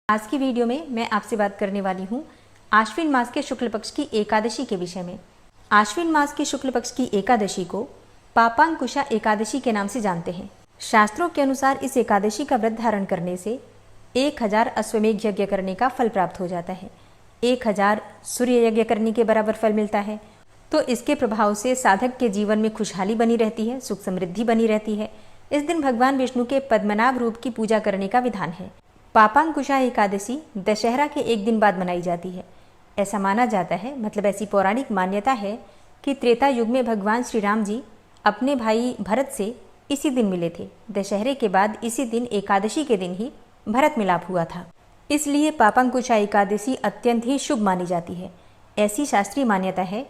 आज की वीडियो में मैं आपसे बात करने वाली हूँ आश्विन मास के शुक्ल पक्ष की एकादशी के विषय में। आश्विन मास के शुक्ल पक्ष की एकादशी को पापांकुशा एकादशी के नाम से जानते हैं। शास्त्रों के अनुसार इस एकादशी का व्रत धारण करने से 1000 अश्वमेघ यज्ञ करने का फल प्राप्त हो जाता है। 1000 सूर्य यज्ञ करने के बराबर फल मिलता है। तो इसके प्रभाव से साधक के जीवन में खुशहाली बनी रहती है, सुख समृद्धि बनी रहती है। इस दिन भगवान विष्णु के पद्मनाभ रूप की पूजा करने का विधान है। पापांकुशा एकादशी दशहरा के एक दिन बाद मनाई जाती है। ऐसा माना जाता है, मतलब ऐसी पौराणिक मान्यता है कि त्रेता युग में भगवान श्री राम जी अपने भाई भरत से इसी दिन मिले थे। दशहरे के बाद इसी दिन एकादशी के दिन ही भरत मिलाप हुआ था। इसलिए पापांकुशा एकादशी अत्यंत ही शुभ मानी जाती है। ऐसी शास्त्रीय मान्यता है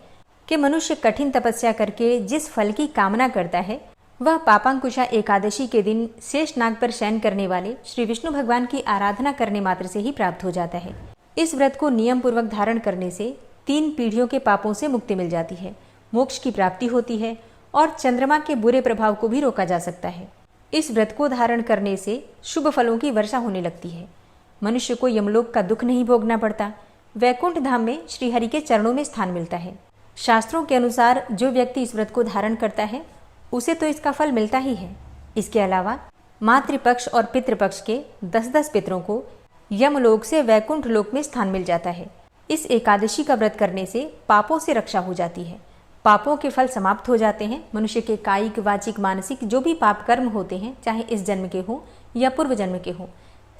कि मनुष्य कठिन तपस्या करके जिस फल की कामना करता है वह पापांकुशा एकादशी के दिन शेष नाग पर शयन करने वाले श्री विष्णु भगवान की आराधना करने मात्र से ही प्राप्त हो जाता है। इस व्रत को नियम पूर्वक धारण करने से 3 पीढ़ियों के पापों से मुक्ति मिल जाती है, मोक्ष की प्राप्ति होती है और चंद्रमा के बुरे प्रभाव को भी रोका जा सकता है। इस व्रत को धारण करने से शुभ फलों की वर्षा होने लगती है। मनुष्य को यमलोक का दुख नहीं भोगना पड़ता। वैकुंठ धाम में श्रीहरि के चरणों में स्थान मिलता है। शास्त्रों के अनुसार जो व्यक्ति इस व्रत को धारण करता है उसे तो इसका फल मिलता ही है। इसके अलावा मातृपक्ष और पितृपक्ष के 10-10 पितरों को यमलोक से वैकुंठ लोक में स्थान मिल जाता है। इस एकादशी का व्रत करने से पापों से रक्षा हो जाती है। पापों के फल समाप्त हो जाते हैं। मनुष्य के कायिक, वाचिक, मानसिक जो भी पाप कर्म होते हैं, चाहे इस जन्म के हों या पूर्व जन्म के हों,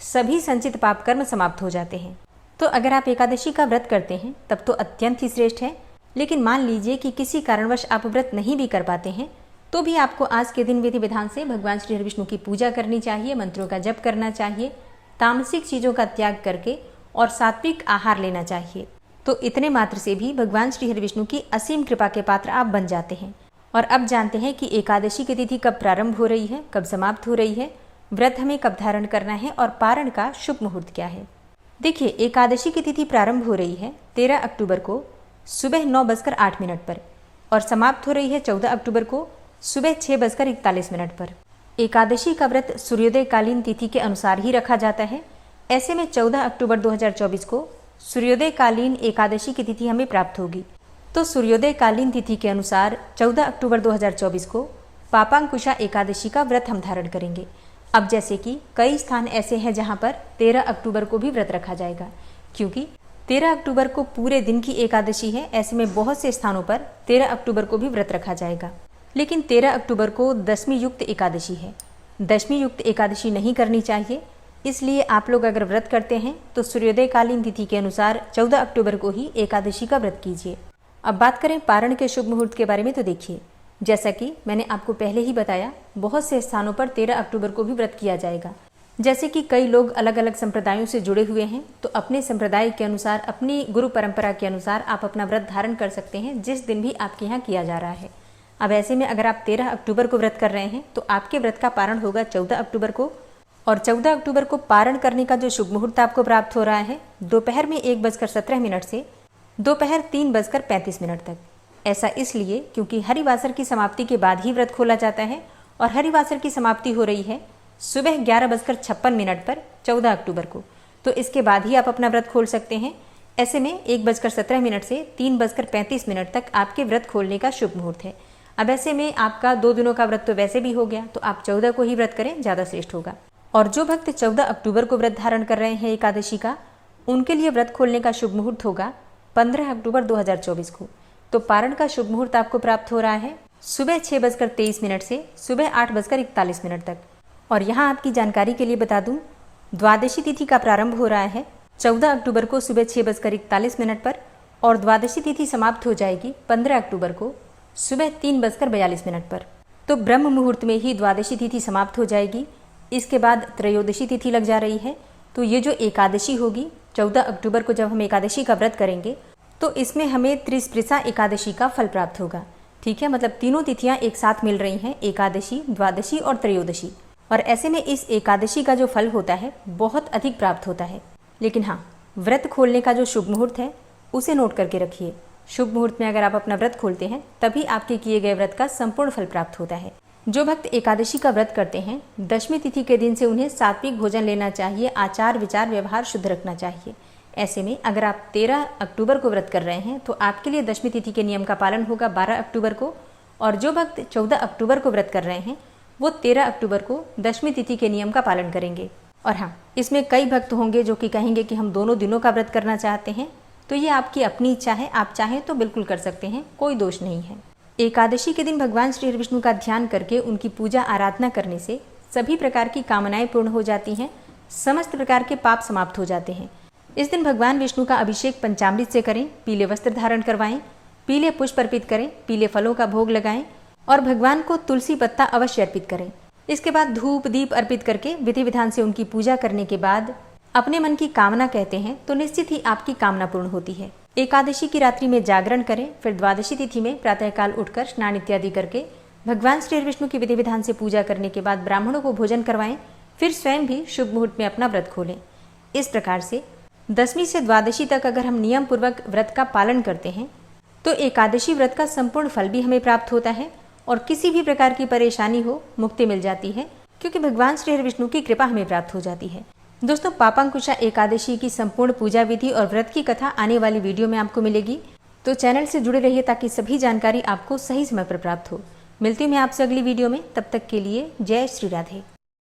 सभी संचित पाप कर्म समाप्त हो जाते हैं। तो अगर आप एकादशी का व्रत करते हैं तब तो अत्यंत ही श्रेष्ठ है। लेकिन मान लीजिए कि किसी कारणवश आप व्रत नहीं भी कर पाते हैं तो भी आपको आज के दिन विधि विधान से भगवान श्री हरि विष्णु की पूजा करनी चाहिए, मंत्रों का जप करना चाहिए, तामसिक चीज़ों का त्याग करके और सात्विक आहार लेना चाहिए। तो इतने मात्र से भी भगवान श्री हरि विष्णु की असीम कृपा के पात्र आप बन जाते हैं। और अब जानते हैं कि एकादशी की तिथि कब प्रारंभ हो रही है, कब समाप्त हो रही है, व्रत हमें कब धारण करना है और पारण का शुभ मुहूर्त क्या है। देखिए, एकादशी की तिथि प्रारंभ हो रही है 13 अक्टूबर को सुबह 9:08 पर और समाप्त हो रही है 14 अक्टूबर को सुबह 6:41 पर। एकादशी का व्रत सूर्योदय कालीन तिथि के अनुसार ही रखा जाता है। ऐसे में 14 अक्टूबर 2024 को सूर्योदय कालीन एकादशी की तिथि हमें प्राप्त होगी। तो सूर्योदय कालीन तिथि के अनुसार 14 अक्टूबर 2024 को पापांकुशा एकादशी का व्रत हम धारण करेंगे। अब जैसे कि कई स्थान ऐसे हैं जहाँ पर 13 अक्टूबर को भी व्रत रखा जाएगा, क्योंकि 13 अक्टूबर को पूरे दिन की एकादशी है। ऐसे में बहुत से स्थानों पर 13 अक्टूबर को भी व्रत रखा जाएगा। लेकिन 13 अक्टूबर को दशमी युक्त एकादशी है। दशमी युक्त एकादशी नहीं करनी चाहिए। इसलिए आप लोग अगर व्रत करते हैं तो सूर्योदय कालीन तिथि के अनुसार 14 अक्टूबर को ही एकादशी का व्रत कीजिए। अब बात करें पारण के शुभ मुहूर्त के बारे में, तो देखिए, जैसा कि मैंने आपको पहले ही बताया, बहुत से स्थानों पर 13 अक्टूबर को भी व्रत किया जाएगा। जैसे कि कई लोग अलग अलग संप्रदायों से जुड़े हुए हैं, तो अपने संप्रदाय के अनुसार, अपनी गुरु परंपरा के अनुसार आप अपना व्रत धारण कर सकते हैं जिस दिन भी आपके यहाँ किया जा रहा है। अब ऐसे में अगर आप 13 अक्टूबर को व्रत कर रहे हैं तो आपके व्रत का पारण होगा 14 अक्टूबर को। और 14 अक्टूबर को पारण करने का जो शुभ मुहूर्त आपको प्राप्त हो रहा है दोपहर में 1:17 से दोपहर 3:35 तक। ऐसा इसलिए क्योंकि हरिवासर की समाप्ति के बाद ही व्रत खोला जाता है और हरिवासर की समाप्ति हो रही है सुबह 11:56 पर 14 अक्टूबर को। तो इसके बाद ही आप अपना व्रत खोल सकते हैं। ऐसे में 1:17 से 3:35 तक आपके व्रत खोलने का शुभ मुहूर्त है। अब ऐसे में आपका 2 दिनों का व्रत तो वैसे भी हो गया, तो आप 14 को ही व्रत करें, ज़्यादा श्रेष्ठ होगा। और जो भक्त 14 अक्टूबर को व्रत धारण कर रहे हैं एकादशी का, उनके लिए व्रत खोलने का शुभ मुहूर्त होगा 15 अक्टूबर 2024 को। तो पारण का शुभ मुहूर्त आपको प्राप्त हो रहा है सुबह 6:23 से सुबह 8:41 तक। और यहाँ आपकी जानकारी के लिए बता दूँ, द्वादशी तिथि का प्रारंभ हो रहा है 14 अक्टूबर को सुबह 6:41 पर और द्वादशी तिथि समाप्त हो जाएगी 15 अक्टूबर को सुबह 3:42 पर। तो ब्रह्म मुहूर्त में ही द्वादशी तिथि समाप्त हो जाएगी। इसके बाद त्रयोदशी तिथि लग जा रही है। तो ये जो एकादशी होगी 14 अक्टूबर को, जब हम एकादशी का व्रत करेंगे तो इसमें हमें त्रिस्पृशा एकादशी का फल प्राप्त होगा। ठीक है, मतलब तीनों तिथियां एक साथ मिल रही हैं, एकादशी, द्वादशी और त्रयोदशी। और ऐसे में इस एकादशी का जो फल होता है बहुत अधिक प्राप्त होता है। लेकिन हाँ, व्रत खोलने का जो शुभ मुहूर्त है उसे नोट करके रखिए। शुभ मुहूर्त में अगर आप अपना व्रत खोलते हैं तभी आपके किए गए व्रत का संपूर्ण फल प्राप्त होता है। जो भक्त एकादशी का व्रत करते हैं, दशमी तिथि के दिन से उन्हें सात्विक भोजन लेना चाहिए, आचार विचार व्यवहार शुद्ध रखना चाहिए। ऐसे में अगर आप 13 अक्टूबर को व्रत कर रहे हैं तो आपके लिए दशमी तिथि के नियम का पालन होगा 12 अक्टूबर को, और जो भक्त 14 अक्टूबर को व्रत कर रहे हैं वो 13 अक्टूबर को दशमी तिथि के नियम का पालन करेंगे। और हाँ, इसमें कई भक्त होंगे जो कि कहेंगे कि हम दोनों दिनों का व्रत करना चाहते हैं, तो ये आपकी अपनी इच्छा है, आप चाहें तो बिल्कुल कर सकते हैं, कोई दोष नहीं है। एकादशी के दिन भगवान श्री हरि विष्णु का ध्यान करके उनकी पूजा आराधना करने से सभी प्रकार की कामनाएं पूर्ण हो जाती हैं, समस्त प्रकार के पाप समाप्त हो जाते हैं। इस दिन भगवान विष्णु का अभिषेक पंचामृत से करें, पीले वस्त्र धारण करवाएं, पीले पुष्प अर्पित करें, पीले फलों का भोग लगाएं और भगवान को तुलसी पत्ता अवश्य अर्पित करें। इसके बाद धूप दीप अर्पित करके विधि विधान से उनकी पूजा करने के बाद अपने मन की कामना कहते हैं तो निश्चित ही आपकी कामना पूर्ण होती है। एकादशी की रात्रि में जागरण करें, फिर द्वादशी तिथि में प्रातःकाल उठकर स्नान इत्यादि करके भगवान श्री विष्णु की विधि विधान से पूजा करने के बाद ब्राह्मणों को भोजन करवाएं, फिर स्वयं भी शुभ मुहूर्त में अपना व्रत खोलें। इस प्रकार से दशमी से द्वादशी तक अगर हम नियम पूर्वक व्रत का पालन करते हैं तो एकादशी व्रत का संपूर्ण फल भी हमें प्राप्त होता है और किसी भी प्रकार की परेशानी हो मुक्ति मिल जाती है, क्योंकि भगवान श्री हरि विष्णु की कृपा हमें प्राप्त हो जाती है। दोस्तों, पापांकुशा एकादशी की संपूर्ण पूजा विधि और व्रत की कथा आने वाली वीडियो में आपको मिलेगी, तो चैनल से जुड़े रहिए ताकि सभी जानकारी आपको सही समय पर प्राप्त हो। मिलती हूँ मैं आपसे अगली वीडियो में, तब तक के लिए जय श्री राधे।